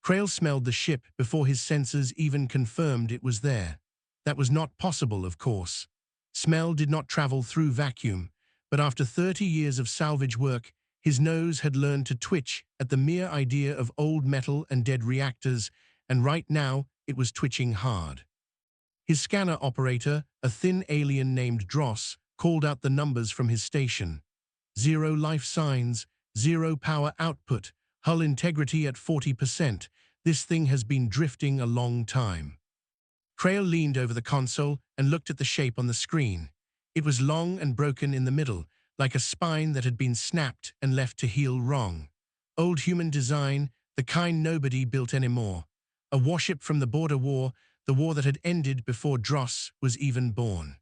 Krail smelled the ship before his senses even confirmed it was there. That was not possible, of course. Smell did not travel through vacuum, but after 30 years of salvage work, his nose had learned to twitch at the mere idea of old metal and dead reactors, and right now it was twitching hard. His scanner operator, a thin alien named Dross, called out the numbers from his station. 0 life signs, 0 power output, hull integrity at 40%. This thing has been drifting a long time. Krail leaned over the console and looked at the shape on the screen. It was long and broken in the middle, like a spine that had been snapped and left to heal wrong. Old human design, the kind nobody built anymore. A warship from the border war, the war that had ended before Dross was even born.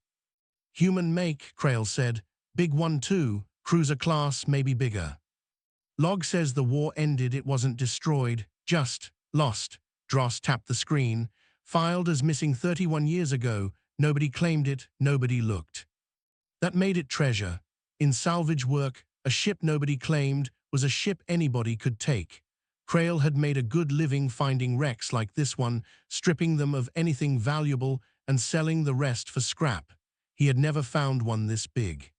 Human make, Krail said. Big one too, cruiser class, maybe bigger. Log says the war ended, it wasn't destroyed, just lost. Dross tapped the screen. Filed as missing 31 years ago, nobody claimed it, nobody looked. That made it treasure. In salvage work, a ship nobody claimed was a ship anybody could take. Krail had made a good living finding wrecks like this one, stripping them of anything valuable and selling the rest for scrap. He had never found one this big.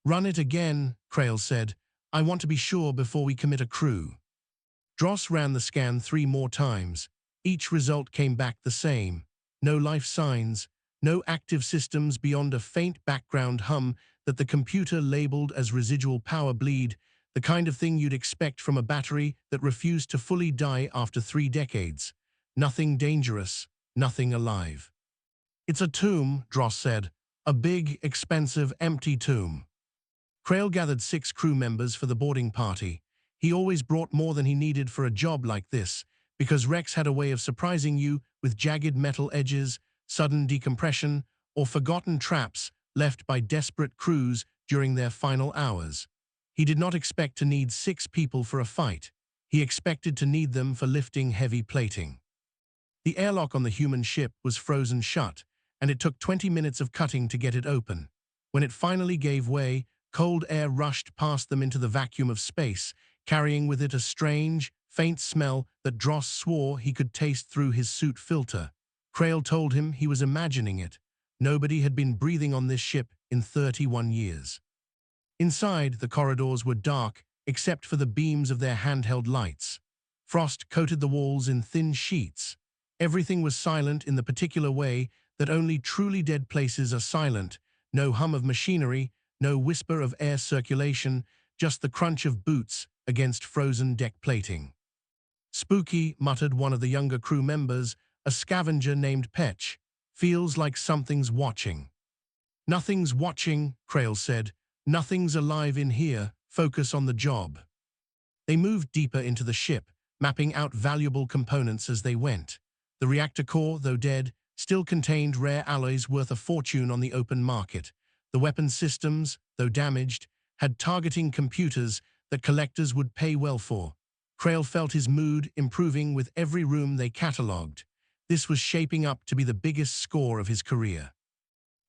Run it again, Krail said. I want to be sure before we commit a crew. Dross ran the scan 3 more times. Each result came back the same. No life signs, no active systems beyond a faint background hum that the computer labeled as residual power bleed, the kind of thing you'd expect from a battery that refused to fully die after 3 decades. Nothing dangerous, nothing alive. It's a tomb, Dross said. A big, expensive, empty tomb. Krail gathered 6 crew members for the boarding party. He always brought more than he needed for a job like this, because Rex had a way of surprising you with jagged metal edges, sudden decompression, or forgotten traps left by desperate crews during their final hours. He did not expect to need 6 people for a fight. He expected to need them for lifting heavy plating. The airlock on the human ship was frozen shut, and it took 20 minutes of cutting to get it open. When it finally gave way, cold air rushed past them into the vacuum of space, carrying with it a strange, faint smell that Dross swore he could taste through his suit filter. Krail told him he was imagining it. Nobody had been breathing on this ship in 31 years. Inside, the corridors were dark, except for the beams of their handheld lights. Frost coated the walls in thin sheets. Everything was silent in the particular way that only truly dead places are silent. No hum of machinery, no whisper of air circulation, just the crunch of boots against frozen deck plating. Spooky, muttered one of the younger crew members, a scavenger named Petch. Feels like something's watching. Nothing's watching, Krail said. Nothing's alive in here. Focus on the job. They moved deeper into the ship, mapping out valuable components as they went. The reactor core, though dead, still contained rare alloys worth a fortune on the open market. The weapon systems, though damaged, had targeting computers that collectors would pay well for. Krail felt his mood improving with every room they catalogued. This was shaping up to be the biggest score of his career.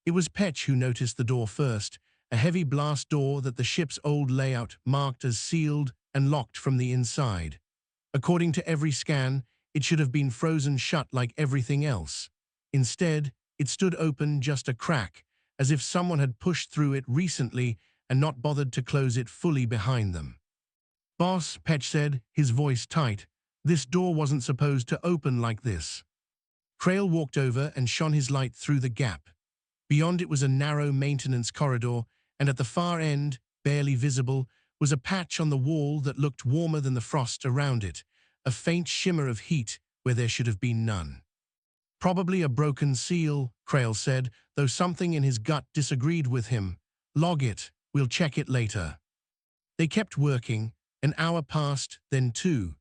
It was Petch who noticed the door first, a heavy blast door that the ship's old layout marked as sealed and locked from the inside. According to every scan, it should have been frozen shut like everything else. Instead, it stood open just a crack, as if someone had pushed through it recently and not bothered to close it fully behind them. Boss, Petch said, his voice tight, this door wasn't supposed to open like this. Krail walked over and shone his light through the gap. Beyond it was a narrow maintenance corridor, and at the far end, barely visible, was a patch on the wall that looked warmer than the frost around it, a faint shimmer of heat where there should have been none. Probably a broken seal, Krail said, though something in his gut disagreed with him. Log it, we'll check it later. They kept working. An hour passed, then 2.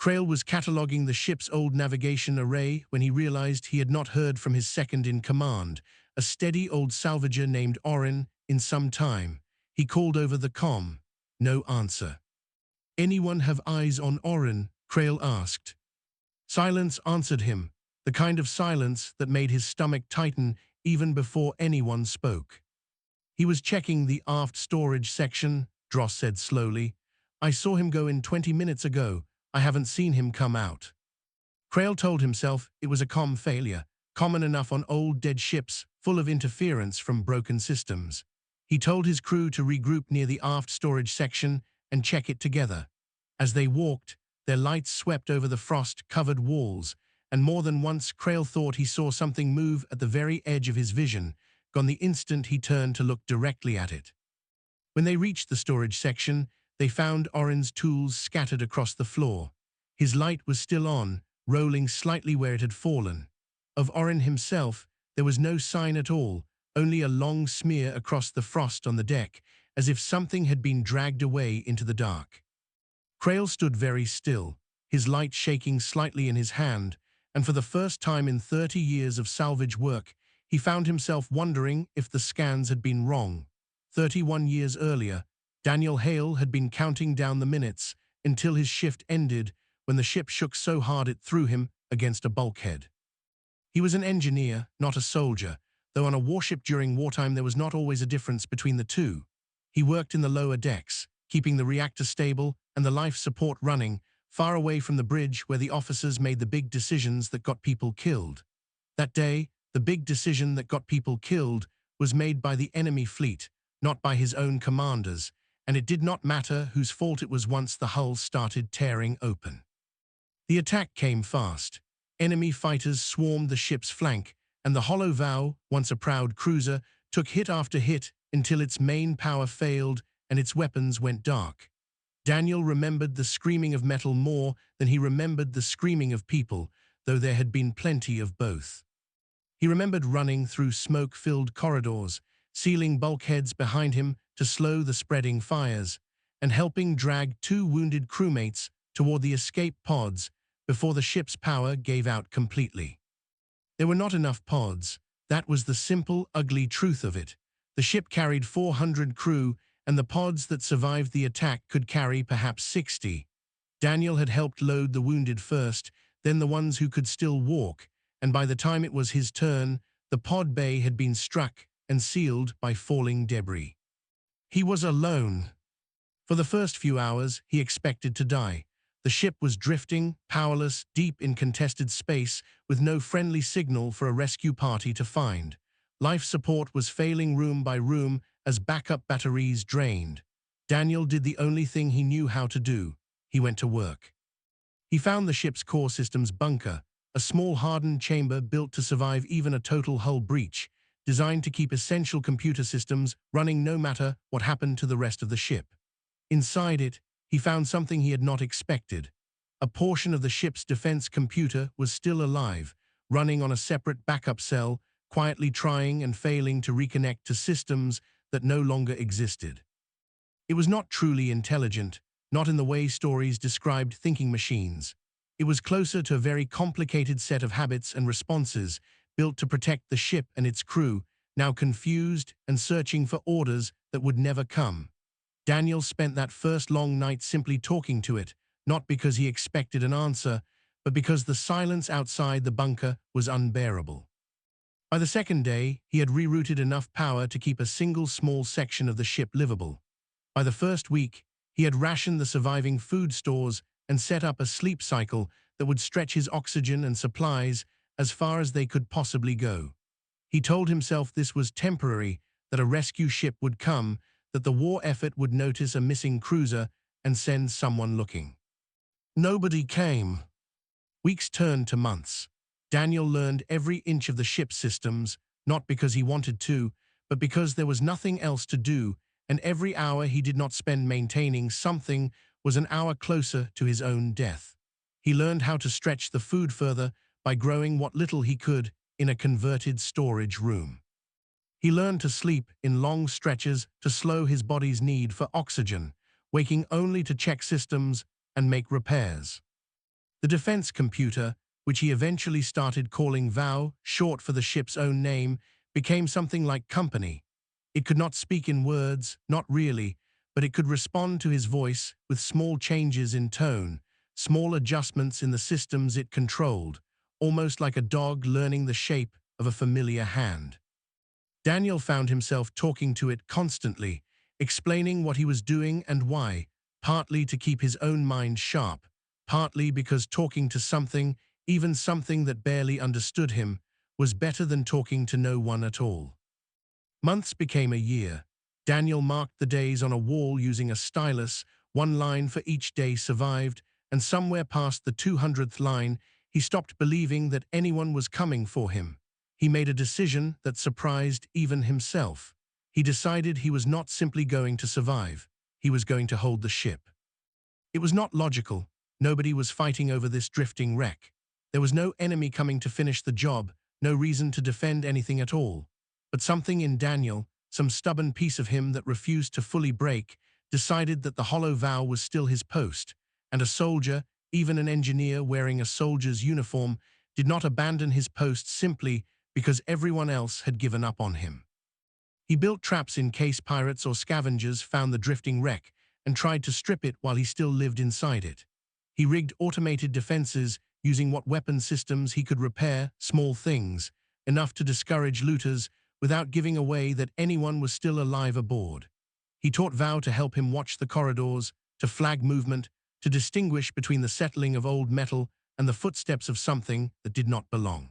Krail was cataloguing the ship's old navigation array when he realized he had not heard from his second-in-command, a steady old salvager named Orin, in some time. He called over the comm. No answer. Anyone have eyes on Orin? Krail asked. Silence answered him, the kind of silence that made his stomach tighten even before anyone spoke. He was checking the aft storage section, Dross said slowly. I saw him go in 20 minutes ago. I haven't seen him come out. Krail told himself it was a failure, common enough on old dead ships full of interference from broken systems. He told his crew to regroup near the aft storage section and check it together. As they walked, their lights swept over the frost-covered walls, and more than once Krail thought he saw something move at the very edge of his vision, gone the instant he turned to look directly at it. When they reached the storage section, they found Orin's tools scattered across the floor. His light was still on, rolling slightly where it had fallen. Of Orin himself, there was no sign at all, only a long smear across the frost on the deck, as if something had been dragged away into the dark. Krail stood very still, his light shaking slightly in his hand, and for the first time in 30 years of salvage work, he found himself wondering if the scans had been wrong. 31 years earlier, Daniel Hale had been counting down the minutes until his shift ended when the ship shook so hard it threw him against a bulkhead. He was an engineer, not a soldier, though on a warship during wartime there was not always a difference between the two. He worked in the lower decks, keeping the reactor stable and the life support running, far away from the bridge where the officers made the big decisions that got people killed. That day, the big decision that got people killed was made by the enemy fleet, not by his own commanders, and it did not matter whose fault it was once the hull started tearing open. The attack came fast. Enemy fighters swarmed the ship's flank, and the Hollow Vow, once a proud cruiser, took hit after hit until its main power failed and its weapons went dark. Daniel remembered the screaming of metal more than he remembered the screaming of people, though there had been plenty of both. He remembered running through smoke-filled corridors, sealing bulkheads behind him to slow the spreading fires, and helping drag 2 wounded crewmates toward the escape pods before the ship's power gave out completely. There were not enough pods. That was the simple, ugly truth of it. The ship carried 400 crew, and the pods that survived the attack could carry perhaps 60. Daniel had helped load the wounded first, then the ones who could still walk, and by the time it was his turn, the pod bay had been struck and sealed by falling debris. He was alone. For the first few hours, he expected to die. The ship was drifting, powerless, deep in contested space, with no friendly signal for a rescue party to find. Life support was failing room by room as backup batteries drained. Daniel did the only thing he knew how to do. He went to work. He found the ship's core systems bunker, a small hardened chamber built to survive even a total hull breach, designed to keep essential computer systems running no matter what happened to the rest of the ship. Inside it, he found something he had not expected. A portion of the ship's defense computer was still alive, running on a separate backup cell, quietly trying and failing to reconnect to systems that no longer existed. It was not truly intelligent, not in the way stories described thinking machines. It was closer to a very complicated set of habits and responses built to protect the ship and its crew, now confused and searching for orders that would never come. Daniel spent that first long night simply talking to it, not because he expected an answer, but because the silence outside the bunker was unbearable. By the second day, he had rerouted enough power to keep a single small section of the ship livable. By the first week, he had rationed the surviving food stores and set up a sleep cycle that would stretch his oxygen and supplies as far as they could possibly go. He told himself this was temporary, that a rescue ship would come, that the war effort would notice a missing cruiser and send someone looking. Nobody came. Weeks turned to months. Daniel learned every inch of the ship's systems, not because he wanted to, but because there was nothing else to do, and every hour he did not spend maintaining something was an hour closer to his own death. He learned how to stretch the food further by growing what little he could in a converted storage room. He learned to sleep in long stretches to slow his body's need for oxygen, waking only to check systems and make repairs. The defense computer, which he eventually started calling VOW, short for the ship's own name, became something like company. It could not speak in words, not really, but it could respond to his voice with small changes in tone, small adjustments in the systems it controlled, almost like a dog learning the shape of a familiar hand. Daniel found himself talking to it constantly, explaining what he was doing and why, partly to keep his own mind sharp, partly because talking to something even something that barely understood him, was better than talking to no one at all. Months became a year. Daniel marked the days on a wall using a stylus. One line for each day survived, and somewhere past the 200th line, he stopped believing that anyone was coming for him. He made a decision that surprised even himself. He decided he was not simply going to survive. He was going to hold the ship. It was not logical. Nobody was fighting over this drifting wreck. There was no enemy coming to finish the job, no reason to defend anything at all. But something in Daniel, some stubborn piece of him that refused to fully break, decided that the hollow vow was still his post, and a soldier, even an engineer wearing a soldier's uniform, did not abandon his post simply because everyone else had given up on him. He built traps in case pirates or scavengers found the drifting wreck and tried to strip it while he still lived inside it. He rigged automated defenses using what weapon systems he could repair, small things, enough to discourage looters without giving away that anyone was still alive aboard. He taught Vow to help him watch the corridors, to flag movement, to distinguish between the settling of old metal and the footsteps of something that did not belong.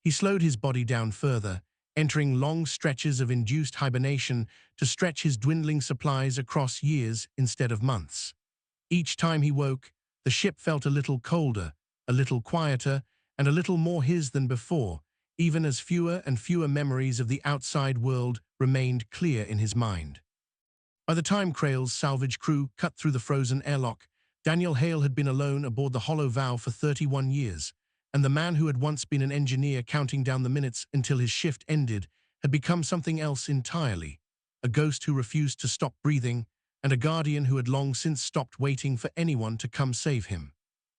He slowed his body down further, entering long stretches of induced hibernation to stretch his dwindling supplies across years instead of months. Each time he woke, the ship felt a little colder, a little quieter, and a little more his than before, even as fewer and fewer memories of the outside world remained clear in his mind. By the time Krail's salvage crew cut through the frozen airlock, Daniel Hale had been alone aboard the Hollow Vow for 31 years, and the man who had once been an engineer counting down the minutes until his shift ended had become something else entirely, a ghost who refused to stop breathing, and a guardian who had long since stopped waiting for anyone to come save him.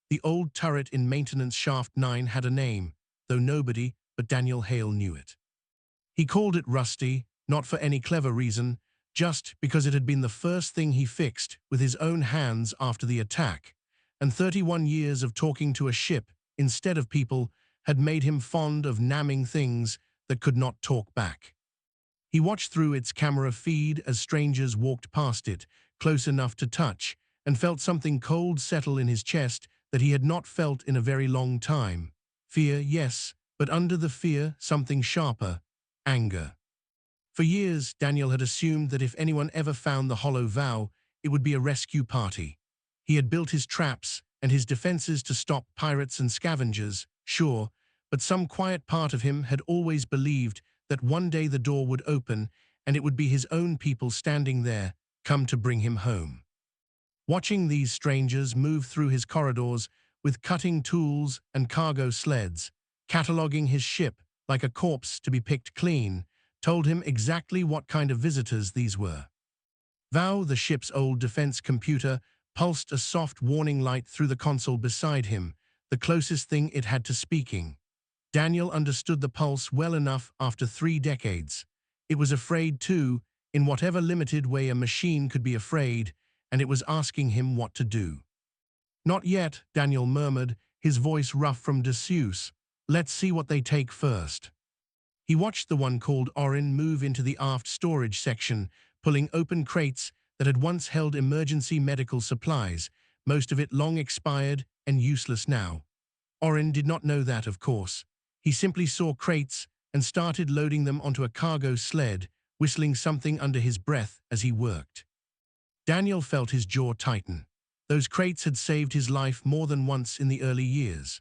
The old turret in Maintenance Shaft 9 had a name, though nobody but Daniel Hale knew it. He called it Rusty, not for any clever reason, just because it had been the first thing he fixed with his own hands after the attack, and 31 years of talking to a ship instead of people had made him fond of namming things that could not talk back. He watched through its camera feed as strangers walked past it, close enough to touch, and felt something cold settle in his chest that he had not felt in a very long time. Fear, yes, but under the fear, something sharper, anger. For years, Daniel had assumed that if anyone ever found the Hollow Vow, it would be a rescue party. He had built his traps and his defenses to stop pirates and scavengers, sure, but some quiet part of him had always believed that one day the door would open and it would be his own people standing there, come to bring him home. Watching these strangers move through his corridors with cutting tools and cargo sleds, cataloging his ship like a corpse to be picked clean, told him exactly what kind of visitors these were. Vow, the ship's old defense computer, pulsed a soft warning light through the console beside him, the closest thing it had to speaking. Daniel understood the pulse well enough after 3 decades. It was afraid too, in whatever limited way a machine could be afraid, and it was asking him what to do. "Not yet," Daniel murmured, his voice rough from disuse. "Let's see what they take first." He watched the one called Orin move into the aft storage section, pulling open crates that had once held emergency medical supplies, most of it long expired and useless now. Orin did not know that, of course. He simply saw crates and started loading them onto a cargo sled, whistling something under his breath as he worked. Daniel felt his jaw tighten. Those crates had saved his life more than once in the early years.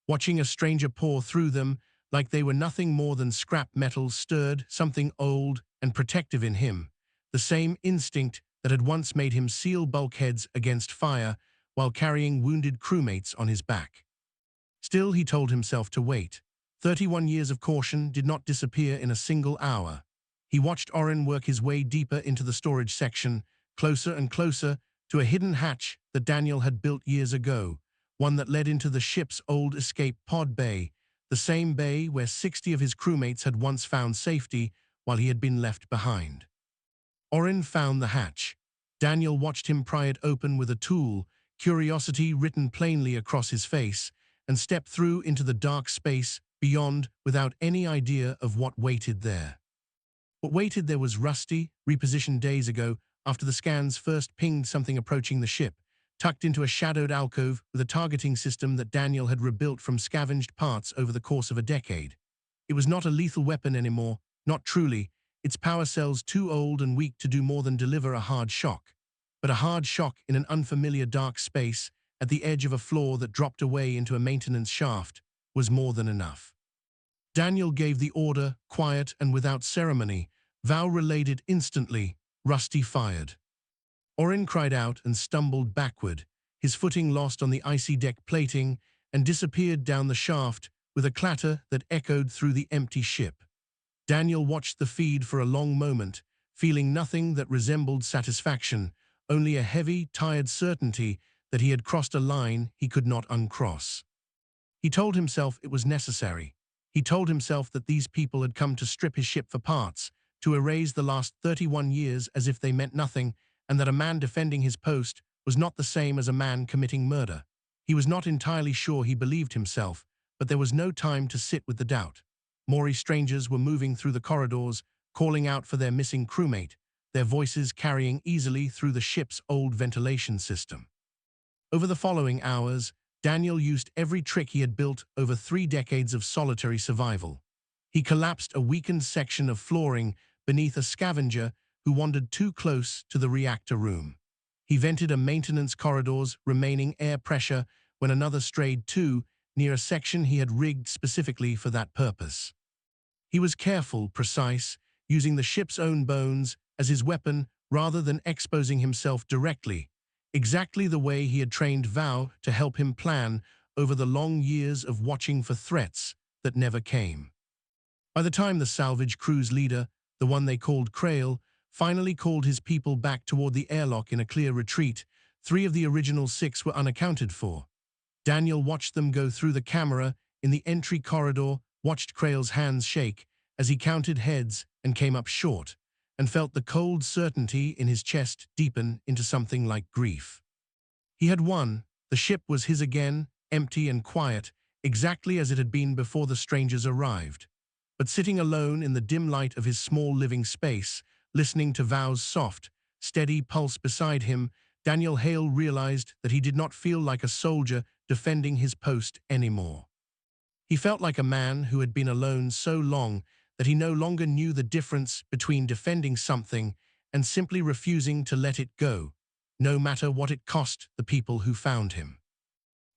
Watching a stranger pour through them, like they were nothing more than scrap metal, stirred something old and protective in him, the same instinct that had once made him seal bulkheads against fire while carrying wounded crewmates on his back. Still, he told himself to wait. 31 years of caution did not disappear in a single hour. He watched Orin work his way deeper into the storage section, closer and closer to a hidden hatch that Daniel had built years ago, one that led into the ship's old escape pod bay, the same bay where 60 of his crewmates had once found safety while he had been left behind. Orin found the hatch. Daniel watched him pry it open with a tool, curiosity written plainly across his face, and stepped through into the dark space beyond without any idea of what waited there. What waited there was Rusty, repositioned days ago after the scans first pinged something approaching the ship, tucked into a shadowed alcove with a targeting system that Daniel had rebuilt from scavenged parts over the course of a decade. It was not a lethal weapon anymore, not truly, its power cells too old and weak to do more than deliver a hard shock. But a hard shock in an unfamiliar dark space, at the edge of a floor that dropped away into a maintenance shaft, was more than enough. Daniel gave the order, quiet and without ceremony. Val relayed it instantly. Rusty fired. Orin cried out and stumbled backward, his footing lost on the icy deck plating, and disappeared down the shaft with a clatter that echoed through the empty ship. Daniel watched the feed for a long moment, feeling nothing that resembled satisfaction, only a heavy, tired certainty that he had crossed a line he could not uncross. He told himself it was necessary. He told himself that these people had come to strip his ship for parts, to erase the last 31 years as if they meant nothing, and that a man defending his post was not the same as a man committing murder. He was not entirely sure he believed himself, but there was no time to sit with the doubt. Maury strangers were moving through the corridors, calling out for their missing crewmate, their voices carrying easily through the ship's old ventilation system. Over the following hours, Daniel used every trick he had built over 3 decades of solitary survival. He collapsed a weakened section of flooring beneath a scavenger who wandered too close to the reactor room. He vented a maintenance corridor's remaining air pressure when another strayed too near a section he had rigged specifically for that purpose. He was careful, precise, using the ship's own bones as his weapon rather than exposing himself directly, exactly the way he had trained Val to help him plan over the long years of watching for threats that never came. By the time the salvage crew's leader, the one they called Krail, finally called his people back toward the airlock in a clear retreat, 3 of the original 6 were unaccounted for. Daniel watched them go through the camera in the entry corridor, watched Krail's hands shake as he counted heads and came up short, and felt the cold certainty in his chest deepen into something like grief. He had won. The ship was his again, empty and quiet, exactly as it had been before the strangers arrived. But sitting alone in the dim light of his small living space, listening to Val's soft, steady pulse beside him, Daniel Hale realized that he did not feel like a soldier defending his post anymore. He felt like a man who had been alone so long that he no longer knew the difference between defending something and simply refusing to let it go, no matter what it cost the people who found him.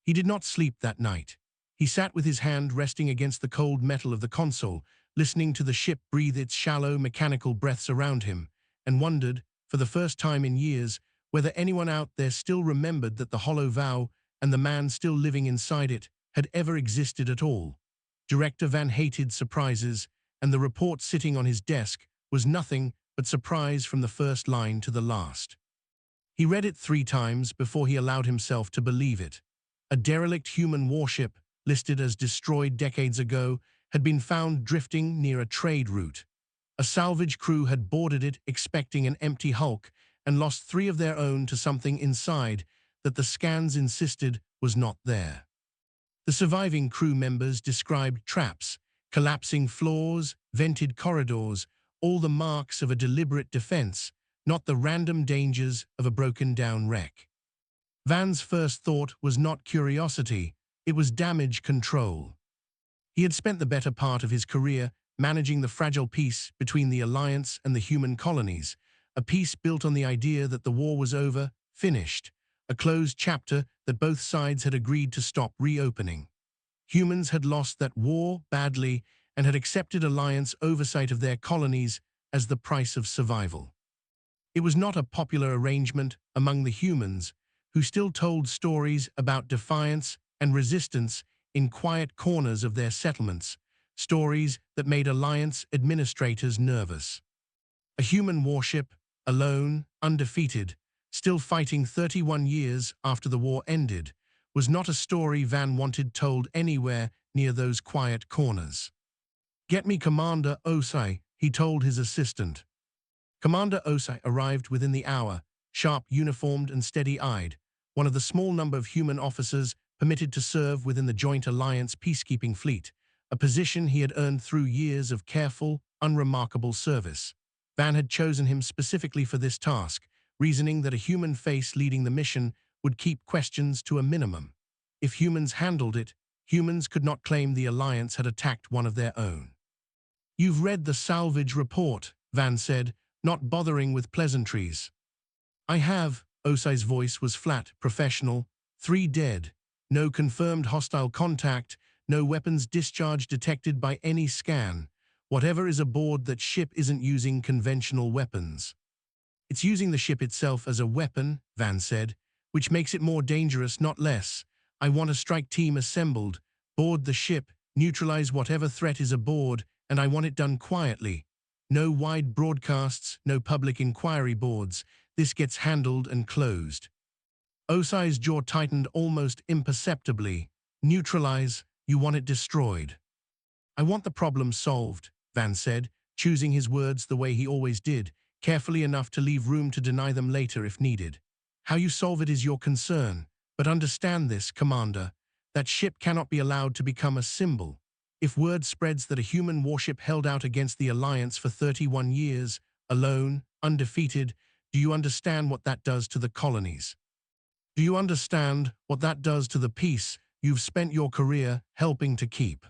He did not sleep that night. He sat with his hand resting against the cold metal of the console, listening to the ship breathe its shallow, mechanical breaths around him, and wondered, for the first time in years, whether anyone out there still remembered that the hollow vow and the man still living inside it had ever existed at all. Director Van hated surprises, and the report sitting on his desk was nothing but surprise from the first line to the last. He read it 3 times before he allowed himself to believe it. A derelict human warship, listed as destroyed decades ago, had been found drifting near a trade route. A salvage crew had boarded it expecting an empty hulk and lost 3 of their own to something inside that the scans insisted was not there. The surviving crew members described traps, collapsing floors, vented corridors, all the marks of a deliberate defense, not the random dangers of a broken-down wreck. Van's first thought was not curiosity, it was damage control. He had spent the better part of his career managing the fragile peace between the Alliance and the human colonies, a peace built on the idea that the war was over, finished, a closed chapter that both sides had agreed to stop reopening. Humans had lost that war badly and had accepted Alliance oversight of their colonies as the price of survival. It was not a popular arrangement among the humans, who still told stories about defiance and resistance in quiet corners of their settlements, stories that made Alliance administrators nervous. A human warship, alone, undefeated, still fighting 31 years after the war ended, was not a story Van wanted told anywhere near those quiet corners. "Get me Commander Osai," he told his assistant. Commander Osai arrived within the hour, sharp, uniformed, and steady-eyed, one of the small number of human officers permitted to serve within the Joint Alliance peacekeeping fleet, a position he had earned through years of careful, unremarkable service. Van had chosen him specifically for this task, reasoning that a human face leading the mission would keep questions to a minimum. If humans handled it, humans could not claim the Alliance had attacked one of their own. "You've read the salvage report," Van said, not bothering with pleasantries. "I have." Osai's voice was flat, professional. 3 dead. No confirmed hostile contact, no weapons discharge detected by any scan. Whatever is aboard that ship isn't using conventional weapons. "It's using the ship itself as a weapon," Van said, "which makes it more dangerous, not less. I want a strike team assembled, board the ship, neutralize whatever threat is aboard, and I want it done quietly. No wide broadcasts, no public inquiry boards. This gets handled and closed." Osai's jaw tightened almost imperceptibly. "Neutralize? You want it destroyed?" "I want the problem solved," Van said, choosing his words the way he always did, carefully enough to leave room to deny them later if needed. "How you solve it is your concern. But understand this, Commander. That ship cannot be allowed to become a symbol. If word spreads that a human warship held out against the Alliance for 31 years, alone, undefeated, do you understand what that does to the colonies? Do you understand what that does to the peace you've spent your career helping to keep?"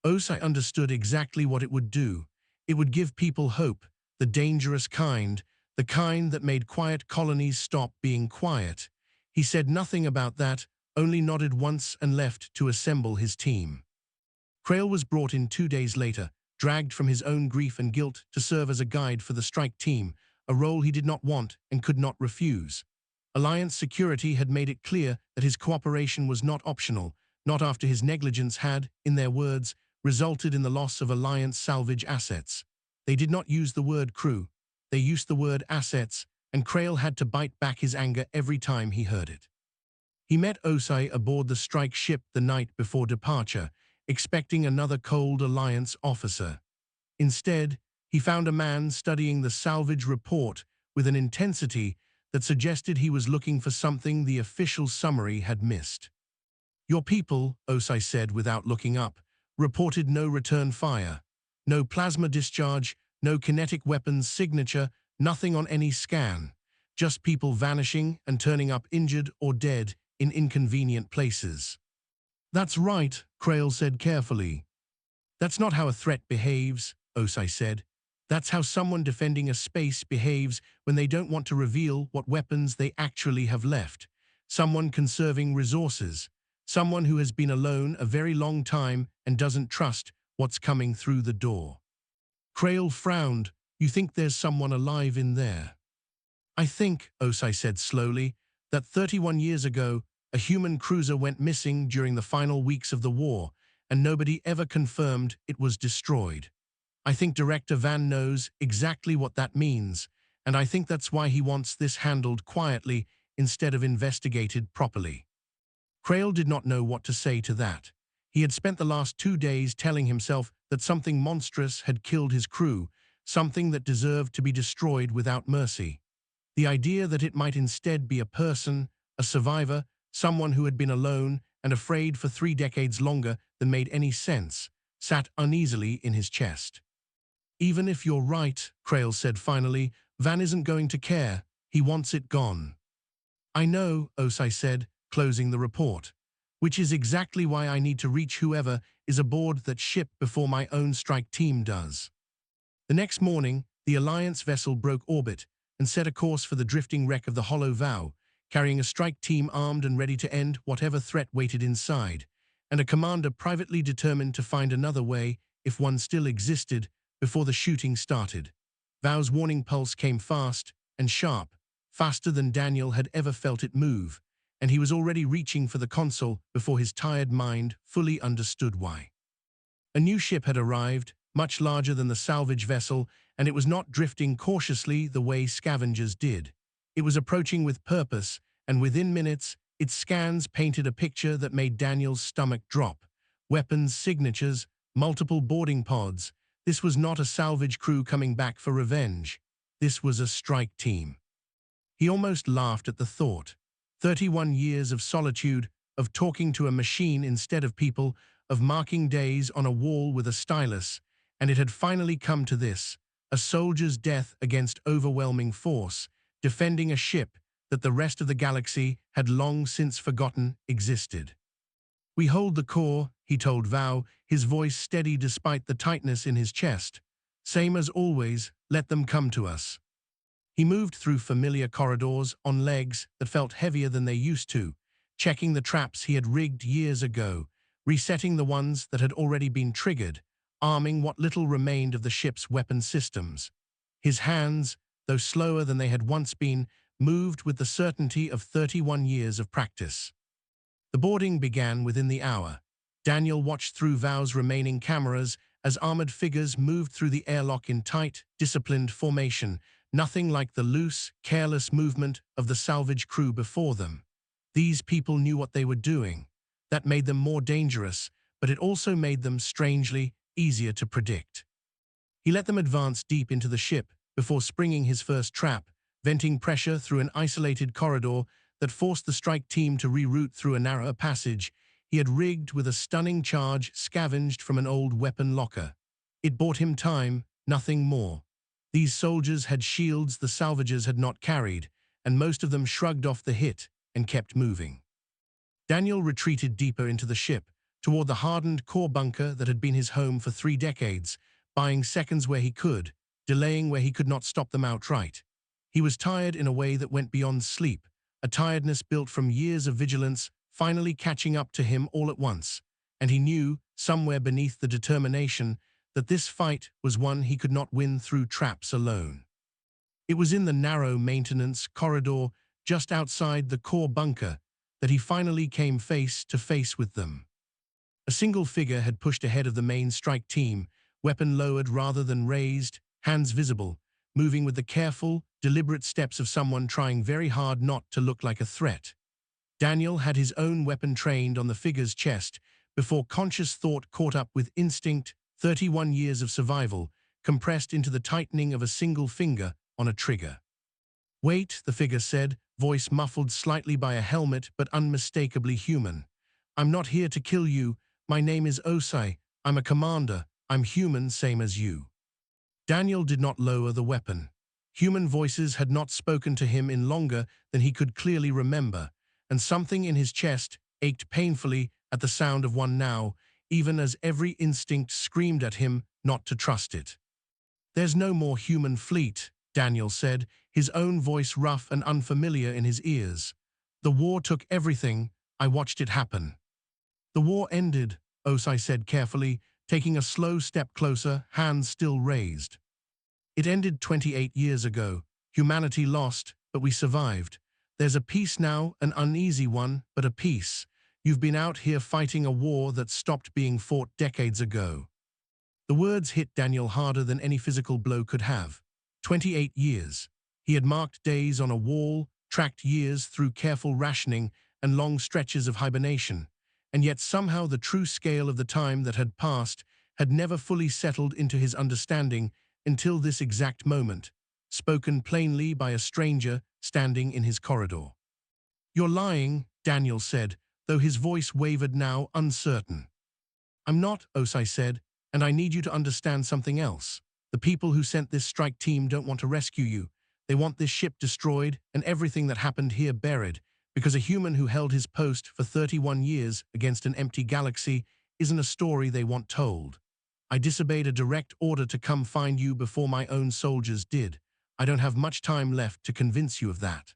Osai understood exactly what it would do. It would give people hope, the dangerous kind, the kind that made quiet colonies stop being quiet. He said nothing about that, only nodded once and left to assemble his team. Krail was brought in 2 days later, dragged from his own grief and guilt to serve as a guide for the strike team, a role he did not want and could not refuse. Alliance security had made it clear that his cooperation was not optional, not after his negligence had, in their words, resulted in the loss of Alliance salvage assets. They did not use the word crew. They used the word assets, and Krail had to bite back his anger every time he heard it. He met Osai aboard the strike ship the night before departure, expecting another cold Alliance officer. Instead, he found a man studying the salvage report with an intensity that suggested he was looking for something the official summary had missed. "Your people," Osai said without looking up, "reported no return fire, no plasma discharge, no kinetic weapons signature, nothing on any scan, just people vanishing and turning up injured or dead in inconvenient places." "That's right," Krail said carefully. "That's not how a threat behaves," Osai said. "That's how someone defending a space behaves when they don't want to reveal what weapons they actually have left. Someone conserving resources. Someone who has been alone a very long time and doesn't trust what's coming through the door." Krail frowned. "You think there's someone alive in there?" "I think," Osai said slowly, "that 31 years ago, a human cruiser went missing during the final weeks of the war, and nobody ever confirmed it was destroyed. I think Director Van knows exactly what that means, and I think that's why he wants this handled quietly instead of investigated properly." Krail did not know what to say to that. He had spent the last 2 days telling himself that something monstrous had killed his crew, something that deserved to be destroyed without mercy. The idea that it might instead be a person, a survivor, someone who had been alone and afraid for 3 decades longer than made any sense, sat uneasily in his chest. "Even if you're right," Krail said finally, "Van isn't going to care. He wants it gone." "I know," Osai said, closing the report, "which is exactly why I need to reach whoever is aboard that ship before my own strike team does." The next morning, the Alliance vessel broke orbit and set a course for the drifting wreck of the Hollow Vow, carrying a strike team armed and ready to end whatever threat waited inside, and a commander privately determined to find another way, if one still existed, before the shooting started. Vow's warning pulse came fast and sharp, faster than Daniel had ever felt it move, and he was already reaching for the console before his tired mind fully understood why. A new ship had arrived, much larger than the salvage vessel, and it was not drifting cautiously the way scavengers did. It was approaching with purpose, and within minutes, its scans painted a picture that made Daniel's stomach drop. Weapons, signatures, multiple boarding pods. This was not a salvage crew coming back for revenge. This was a strike team. He almost laughed at the thought. 31 years of solitude, of talking to a machine instead of people, of marking days on a wall with a stylus, and it had finally come to this, a soldier's death against overwhelming force, defending a ship that the rest of the galaxy had long since forgotten existed. "We hold the core," he told Val, his voice steady despite the tightness in his chest. "Same as always, let them come to us." He moved through familiar corridors on legs that felt heavier than they used to, checking the traps he had rigged years ago, resetting the ones that had already been triggered, arming what little remained of the ship's weapon systems. His hands, though slower than they had once been, moved with the certainty of 31 years of practice. The boarding began within the hour. Daniel watched through Val's remaining cameras as armored figures moved through the airlock in tight, disciplined formation, nothing like the loose, careless movement of the salvage crew before them. These people knew what they were doing. That made them more dangerous, but it also made them, strangely, easier to predict. He let them advance deep into the ship before springing his first trap, venting pressure through an isolated corridor that forced the strike team to reroute through a narrower passage he had rigged with a stunning charge scavenged from an old weapon locker. It bought him time, nothing more. These soldiers had shields the salvagers had not carried, and most of them shrugged off the hit and kept moving. Daniel retreated deeper into the ship, toward the hardened core bunker that had been his home for 3 decades, buying seconds where he could, delaying where he could not stop them outright. He was tired in a way that went beyond sleep, a tiredness built from years of vigilance finally catching up to him all at once, and he knew, somewhere beneath the determination, that this fight was one he could not win through traps alone. It was in the narrow maintenance corridor just outside the core bunker that he finally came face to face with them. A single figure had pushed ahead of the main strike team, weapon lowered rather than raised, hands visible, moving with the careful, deliberate steps of someone trying very hard not to look like a threat. Daniel had his own weapon trained on the figure's chest before conscious thought caught up with instinct, 31 years of survival, compressed into the tightening of a single finger on a trigger. "Wait," the figure said, voice muffled slightly by a helmet but unmistakably human. "I'm not here to kill you. My name is Osai. I'm a commander. I'm human, same as you." Daniel did not lower the weapon. Human voices had not spoken to him in longer than he could clearly remember, and something in his chest ached painfully at the sound of one now, even as every instinct screamed at him not to trust it. "There's no more human fleet," Daniel said, his own voice rough and unfamiliar in his ears. "The war took everything. I watched it happen." "The war ended," Osai said carefully, taking a slow step closer, hands still raised. "It ended 28 years ago. Humanity lost, but we survived. There's a peace now, an uneasy one, but a peace. You've been out here fighting a war that stopped being fought decades ago." The words hit Daniel harder than any physical blow could have. 28 years. He had marked days on a wall, tracked years through careful rationing and long stretches of hibernation, and yet somehow the true scale of the time that had passed had never fully settled into his understanding until this exact moment, spoken plainly by a stranger standing in his corridor. "You're lying," Daniel said, though his voice wavered now, uncertain. "I'm not," Osai said, "and I need you to understand something else. The people who sent this strike team don't want to rescue you. They want this ship destroyed and everything that happened here buried, because a human who held his post for 31 years against an empty galaxy isn't a story they want told. I disobeyed a direct order to come find you before my own soldiers did. I don't have much time left to convince you of that."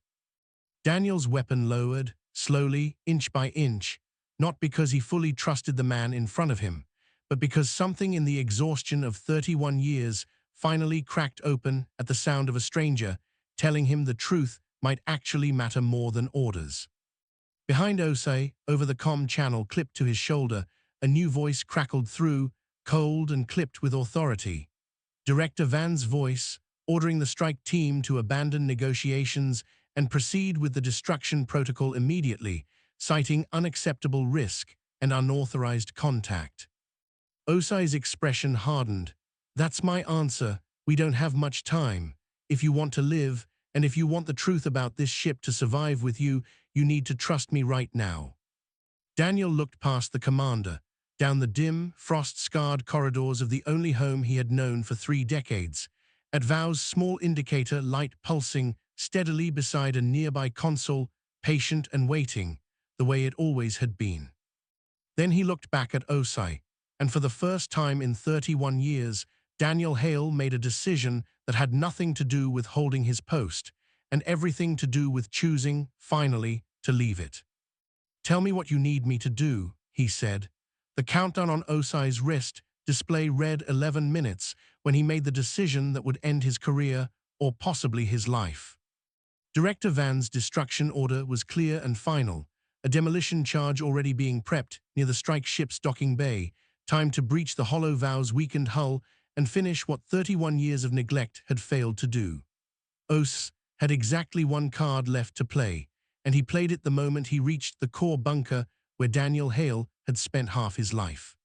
Daniel's weapon lowered, slowly, inch by inch, not because he fully trusted the man in front of him, but because something in the exhaustion of 31 years finally cracked open at the sound of a stranger, telling him the truth might actually matter more than orders. Behind Osei, over the comm channel clipped to his shoulder, a new voice crackled through, cold and clipped with authority. Director Van's voice, ordering the strike team to abandon negotiations and proceed with the destruction protocol immediately, citing unacceptable risk and unauthorized contact. Osai's expression hardened. "That's my answer. We don't have much time. If you want to live, and if you want the truth about this ship to survive with you, you need to trust me right now." Daniel looked past the commander, down the dim, frost-scarred corridors of the only home he had known for 3 decades, at Vow's small indicator light pulsing steadily beside a nearby console, patient and waiting, the way it always had been. Then he looked back at Osai, and for the first time in 31 years, Daniel Hale made a decision that had nothing to do with holding his post, and everything to do with choosing, finally, to leave it. "Tell me what you need me to do," he said. The countdown on Osai's wrist display read 11 minutes when he made the decision that would end his career or possibly his life. Director Van's destruction order was clear and final, a demolition charge already being prepped near the strike ship's docking bay, time to breach the Hollow Vow's weakened hull and finish what 31 years of neglect had failed to do. Os had exactly one card left to play, and he played it the moment he reached the core bunker where Daniel Hale had spent half his life.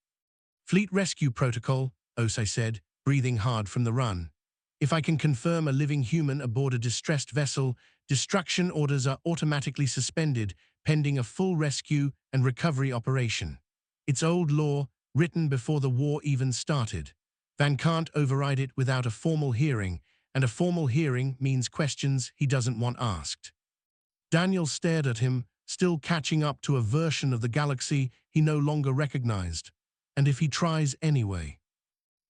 "Fleet Rescue Protocol," Osai said, breathing hard from the run. "If I can confirm a living human aboard a distressed vessel, destruction orders are automatically suspended pending a full rescue and recovery operation. It's old law, written before the war even started. Van can't override it without a formal hearing, and a formal hearing means questions he doesn't want asked." Daniel stared at him, still catching up to a version of the galaxy he no longer recognized. "And if he tries anyway?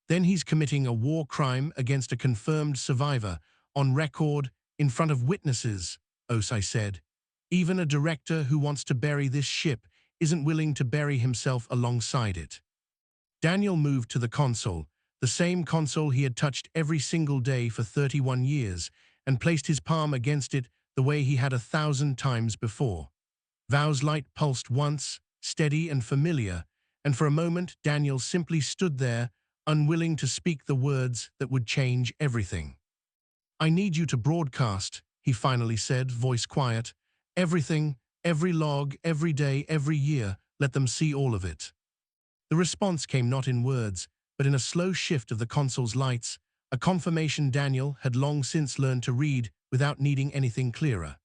Then he's committing a war crime against a confirmed survivor, on record, in front of witnesses," Osai said. "Even a director who wants to bury this ship isn't willing to bury himself alongside it." Daniel moved to the console, the same console he had touched every single day for 31 years, and placed his palm against it the way he had 1,000 times before. Vow's light pulsed once, steady and familiar, and for a moment Daniel simply stood there, unwilling to speak the words that would change everything. "I need you to broadcast," he finally said, voice quiet. "Everything, every log, every day, every year, let them see all of it." The response came not in words, but in a slow shift of the console's lights, a confirmation Daniel had long since learned to read without needing anything clearer.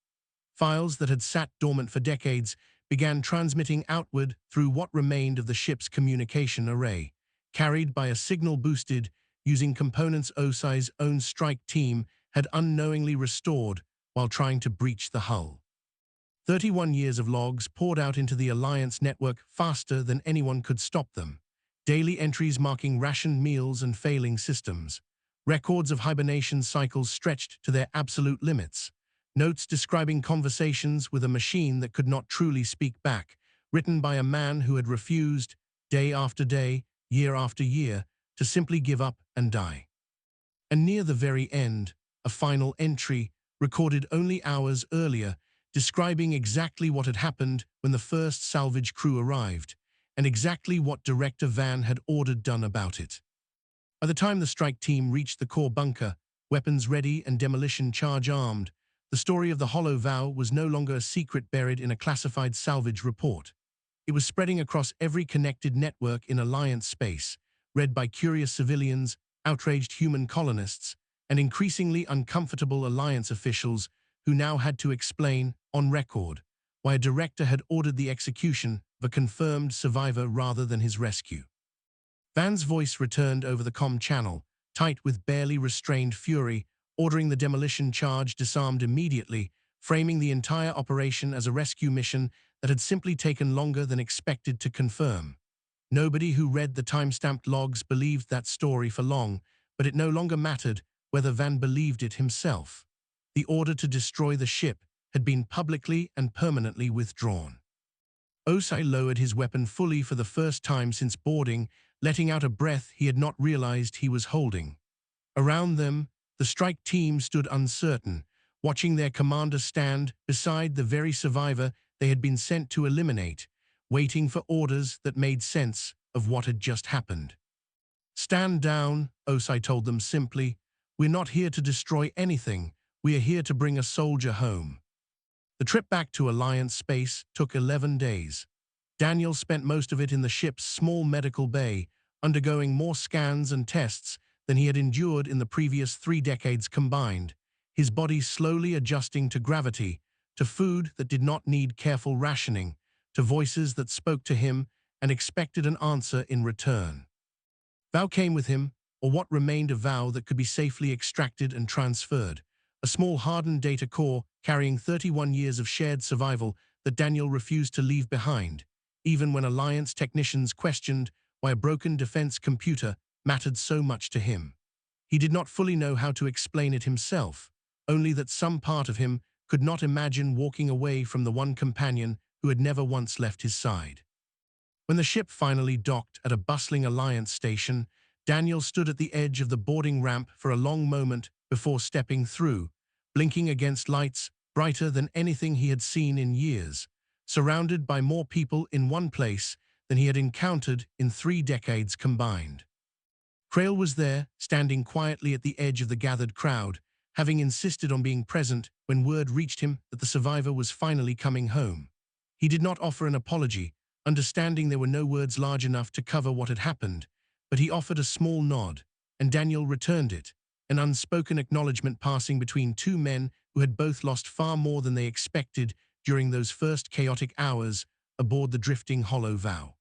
Files that had sat dormant for decades began transmitting outward through what remained of the ship's communication array, carried by a signal boosted using components Osai's own strike team had unknowingly restored while trying to breach the hull. 31 years of logs poured out into the Alliance network faster than anyone could stop them. Daily entries marking rationed meals and failing systems. Records of hibernation cycles stretched to their absolute limits. Notes describing conversations with a machine that could not truly speak back, written by a man who had refused, day after day, year after year, to simply give up and die. And near the very end, a final entry, recorded only hours earlier, describing exactly what had happened when the first salvage crew arrived, and exactly what Director Van had ordered done about it. By the time the strike team reached the core bunker, weapons ready and demolition charge armed, the story of the Hollow Vow was no longer a secret buried in a classified salvage report. It was spreading across every connected network in Alliance space, read by curious civilians, outraged human colonists, and increasingly uncomfortable Alliance officials who now had to explain, on record, why a director had ordered the execution of a confirmed survivor rather than his rescue. Van's voice returned over the comm channel, tight with barely restrained fury, ordering the demolition charge disarmed immediately, framing the entire operation as a rescue mission that had simply taken longer than expected to confirm. Nobody who read the time-stamped logs believed that story for long, but it no longer mattered whether Van believed it himself. The order to destroy the ship had been publicly and permanently withdrawn. Osai lowered his weapon fully for the first time since boarding, letting out a breath he had not realized he was holding. Around them, the strike team stood uncertain, watching their commander stand beside the very survivor they had been sent to eliminate, waiting for orders that made sense of what had just happened. "Stand down," Osai told them simply. "We're not here to destroy anything. We are here to bring a soldier home." The trip back to Alliance space took 11 days. Daniel spent most of it in the ship's small medical bay, undergoing more scans and tests than he had endured in the previous 3 decades combined, his body slowly adjusting to gravity, to food that did not need careful rationing, to voices that spoke to him and expected an answer in return. Vow came with him, or what remained of Vow that could be safely extracted and transferred, a small hardened data core carrying 31 years of shared survival that Daniel refused to leave behind, even when Alliance technicians questioned why a broken defense computer mattered so much to him. He did not fully know how to explain it himself, only that some part of him could not imagine walking away from the one companion who had never once left his side. When the ship finally docked at a bustling Alliance station, Daniel stood at the edge of the boarding ramp for a long moment before stepping through, blinking against lights brighter than anything he had seen in years, surrounded by more people in one place than he had encountered in 3 decades combined. Krail was there, standing quietly at the edge of the gathered crowd, having insisted on being present when word reached him that the survivor was finally coming home. He did not offer an apology, understanding there were no words large enough to cover what had happened, but he offered a small nod, and Daniel returned it, an unspoken acknowledgement passing between 2 men who had both lost far more than they expected during those first chaotic hours aboard the drifting Hollow Vow.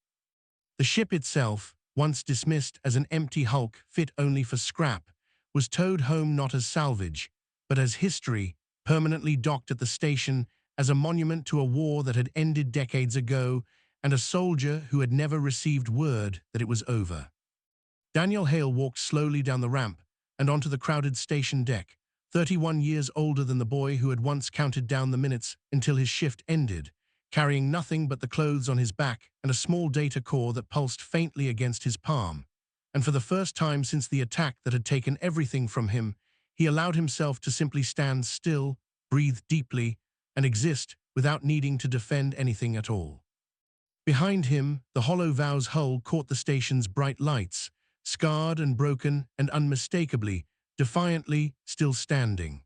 The ship itself, once dismissed as an empty hulk fit only for scrap, was towed home not as salvage, but as history, permanently docked at the station as a monument to a war that had ended decades ago and a soldier who had never received word that it was over. Daniel Hale walked slowly down the ramp and onto the crowded station deck, 31 years older than the boy who had once counted down the minutes until his shift ended, carrying nothing but the clothes on his back and a small data core that pulsed faintly against his palm. And for the first time since the attack that had taken everything from him, he allowed himself to simply stand still, breathe deeply, and exist without needing to defend anything at all. Behind him, the Hollow Vow's hull caught the station's bright lights, scarred and broken and unmistakably, defiantly, still standing.